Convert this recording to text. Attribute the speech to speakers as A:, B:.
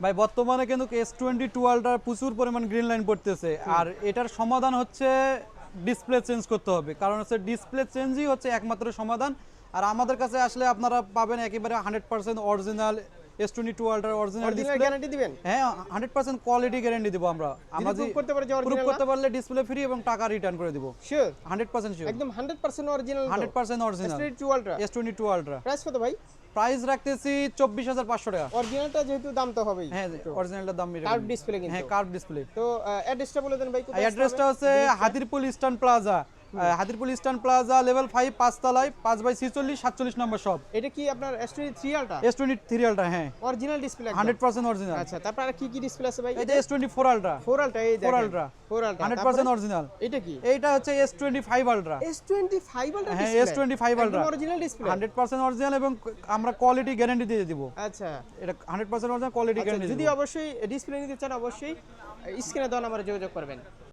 A: ভাই বর্তমানে কিন্তু S22 আলট্রার প্রচুর পরিমাণ গ্রিন লাইন পড়তেছে, আর এটার সমাধান হচ্ছে ডিসপ্লে চেঞ্জ করতে হবে, কারণ হচ্ছে ডিসপ্লে চেঞ্জই হচ্ছে একমাত্র সমাধান। আর আমাদের কাছে আসলে আপনারা পাবেন একেবারে 100% original S22 ultra original display
B: guarantee দিবেন?
A: হ্যাঁ 100% কোয়ালিটি গ্যারান্টি দিব আমরা। আমরা
B: প্রুফ করতে পারে যে
A: প্রুফ
B: অরিজিনাল
A: করতে পারলে ডিসপ্লে ফ্রি এবং টাকা রিটার্ন করে দিব।
B: শিওর?
A: 100% শিওর,
B: একদম 100% original.
A: 100% original
B: S22 ultra.
A: S22 ultra
B: price কত ভাই?
A: প্রাইস রাখতেছি 24,500 টাকা।
B: অরিজিনালটা যেহেতু দাম তো হবেই।
A: হ্যাঁ অরিজিনালটার দাম
B: কার্ভ ডিসপ্লে কিন্তু।
A: হ্যাঁ কার্ভ ডিসপ্লে।
B: তো অ্যাড্রেসটা বলে দেন ভাই, কোথায়?
A: অ্যাড্রেসটা হচ্ছে Hatirpool Eastern Plaza, Hatirpool Eastern Plaza level 5 5 তলায় 5/46 47 নম্বর শপ।
B: এটা কি আপনার S23 আলট্রা?
A: S23 আলট্রা হ্যাঁ
B: অরিজিনাল ডিসপ্লে
A: 100% অরিজিনাল।
B: আচ্ছা, তারপর আর কি কি ডিসপ্লে আছে ভাই?
A: এই যে S24 আলট্রা
B: 4 আলট্রা, এই দেখেন
A: 4 আলট্রা
B: 4 আলট্রা
A: 100% অরিজিনাল।
B: এটা কি?
A: এইটা হচ্ছে S25 আলট্রা।
B: S25 আলট্রা
A: হ্যাঁ
B: display?
A: S25 ultra
B: original display
A: 100% original এবং আমরা কোয়ালিটি গ্যারান্টি দিয়ে দিব।
B: আচ্ছা।
A: এটা 100% অরিজিনাল কোয়ালিটি গ্যারান্টি
B: যদি অবশ্যই ডিসপ্লে নিতে চান অবশ্যই স্ক্রিনে দেওয়া নম্বরে যোগাযোগ করবেন।